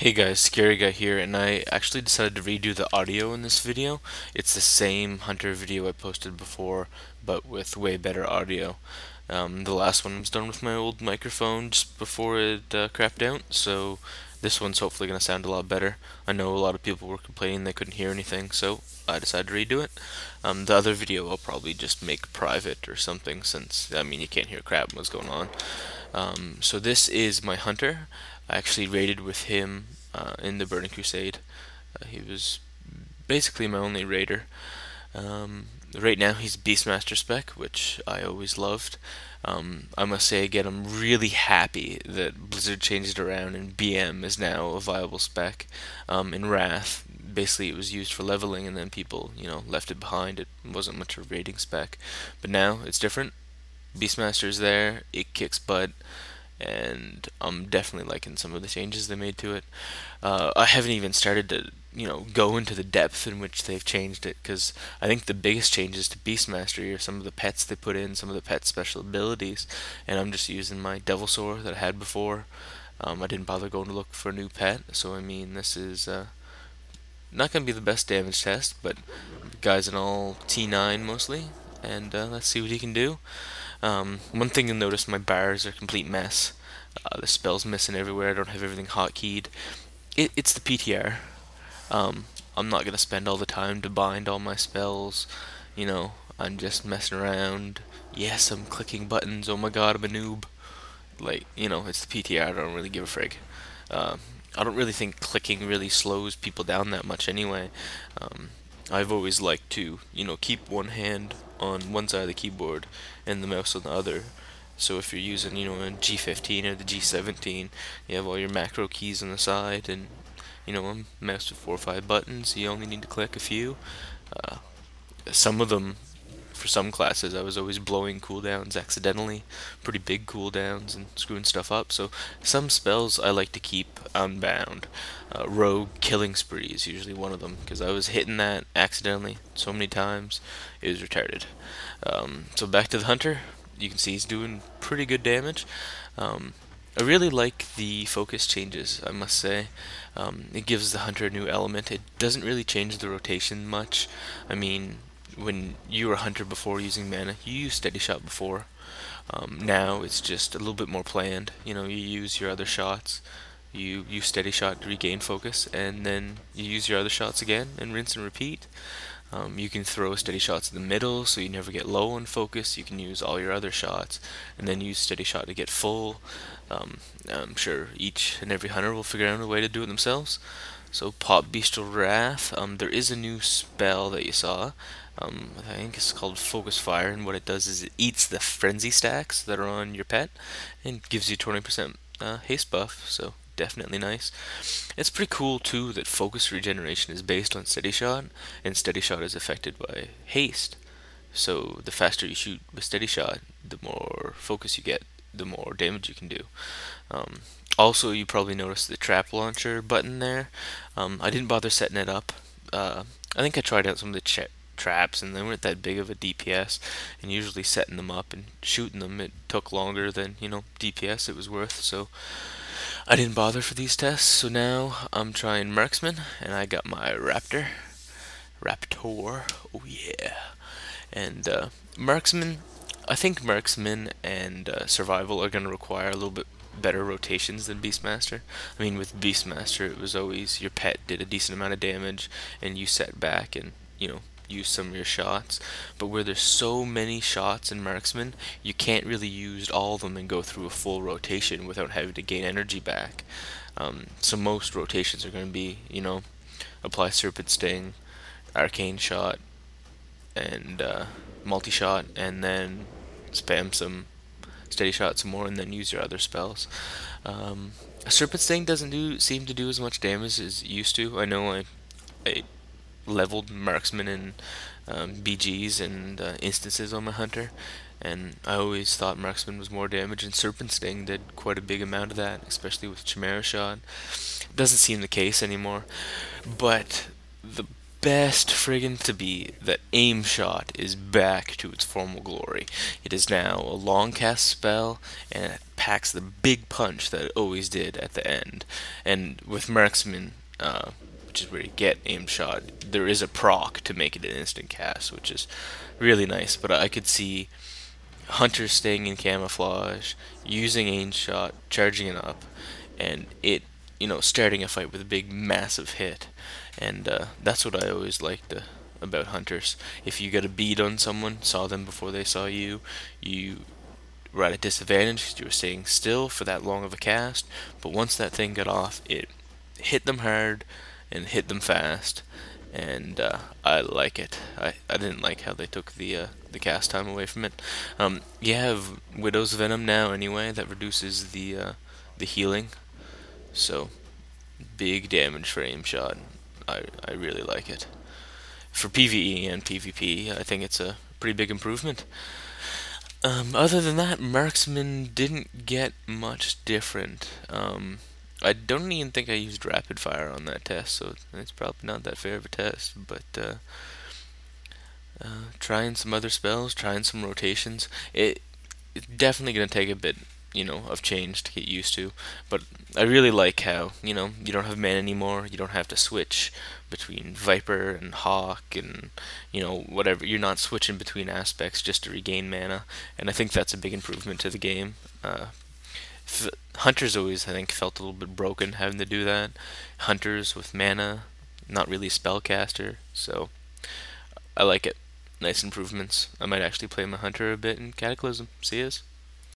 Hey guys, Scary Guy here, and I actually decided to redo the audio in this video. It's the same Hunter video I posted before, but with way better audio. The last one was done with my old microphone just before it crapped out, so this one's hopefully going to sound a lot better. I know a lot of people were complaining they couldn't hear anything, so I decided to redo it. The other video I'll probably just make private or something, since, I mean, you can't hear crap what's going on. So this is my Hunter. I actually raided with him in the Burning Crusade. He was basically my only raider. Right now he's Beastmaster spec, which I always loved. I must say again, I'm really happy that Blizzard changed it around and BM is now a viable spec. In Wrath, basically it was used for leveling and then people, left it behind. It wasn't much of a raiding spec. But now it's different. Beastmaster's there, it kicks butt, and I'm definitely liking some of the changes they made to it. I haven't even started to, go into the depth in which they've changed it, because I think the biggest changes to Beastmaster are some of the pets they put in, some of the pet special abilities, and I'm just using my Devilsaur that I had before. I didn't bother going to look for a new pet, so I mean, this is not going to be the best damage test, but the guy's an all T9 mostly, and let's see what he can do. One thing you'll notice, my bars are a complete mess. The spell's missing everywhere. I don't have everything hotkeyed. It's the PTR. I'm not gonna spend all the time to bind all my spells. I'm just messing around. Yes, I'm clicking buttons. Oh my god, I'm a noob. It's the PTR. I don't really give a frig. Uh, I don't really think clicking really slows people down that much anyway. Um, I've always liked to, keep one hand on one side of the keyboard and the mouse on the other. So if you're using, a G15 or the G17, you have all your macro keys on the side, and a mouse with 4 or 5 buttons. You only need to click a few. Uh, some of them, for some classes, I was always blowing cooldowns accidentally, pretty big cooldowns, and screwing stuff up. So some spells I like to keep unbound. Rogue Killing Spree is usually one of them, because I was hitting that accidentally so many times, it was retarded. So back to the Hunter. You can see he's doing pretty good damage. I really like the focus changes, I must say. It gives the Hunter a new element. It doesn't really change the rotation much. I mean, when you were a Hunter before using mana, you used Steady Shot before. Now it's just a little bit more planned. You use your other shots. You use Steady Shot to regain focus, and then you use your other shots again, and rinse and repeat. You can throw steady shots in the middle so you never get low on focus. You can use all your other shots and then use steady shot to get full. I'm sure each and every hunter will figure out a way to do it themselves. So pop Bestial Wrath. There is a new spell that you saw. I think it's called Focus Fire, and what it does is it eats the frenzy stacks that are on your pet and gives you 20% haste buff. So definitely nice. It's pretty cool too that focus regeneration is based on steady shot, and steady shot is affected by haste. So the faster you shoot with steady shot, the more focus you get, the more damage you can do. Um, Also, you probably noticed the trap launcher button there. I didn't bother setting it up. I think I tried out some of the traps, and they weren't that big of a DPS. And usually setting them up and shooting them, it took longer than DPS it was worth. So I didn't bother for these tests. So now I'm trying marksman, and I got my Raptor. Oh yeah. And marksman, I think marksman and survival are going to require a little bit better rotations than Beastmaster. I mean, with Beastmaster, it was always your pet did a decent amount of damage, and you set back and use some of your shots. But where there's so many shots in marksman, you can't really use all of them and go through a full rotation without having to gain energy back. So most rotations are going to be, apply Serpent Sting, Arcane Shot, and multi-shot, and then spam some steady shot some more, and then use your other spells. Serpent Sting doesn't seem to do as much damage as it used to. I know I leveled marksman and BGs and instances on my hunter, and I always thought marksman was more damage, and Serpent Sting did quite a big amount of that, especially with Chimera Shot. Doesn't seem the case anymore, but the best friggin' to be that aim shot is back to its formal glory. It is now a long cast spell, and packs the big punch that it always did at the end. And with marksman, which is where you get aim shot, there is a proc to make it an instant cast, which is really nice. But I could see hunters staying in camouflage, using aim shot, charging it up, and it, starting a fight with a big massive hit. And that's what I always liked about hunters. If you got a bead on someone, saw them before they saw you, you were at a disadvantage because you were staying still for that long of a cast. But once that thing got off, it hit them hard and hit them fast, and I like it. I didn't like how they took the cast time away from it. You have Widow's Venom now anyway that reduces the healing, so big damage for aim shot. I really like it. For PvE and PvP, I think it's a pretty big improvement. Other than that, marksman didn't get much different. I don't even think I used rapid fire on that test, so it's probably not that fair of a test. But trying some other spells, trying some rotations, it's definitely gonna take a bit, of change to get used to. But I really like how, you don't have mana anymore. You don't have to switch between Viper and Hawk and, whatever. You're not switching between aspects just to regain mana, and I think that's a big improvement to the game. Hunters always, I think, felt a little bit broken having to do that. Hunters with mana, not really a spellcaster, so I like it. Nice improvements. I might actually play my hunter a bit in Cataclysm. See yous.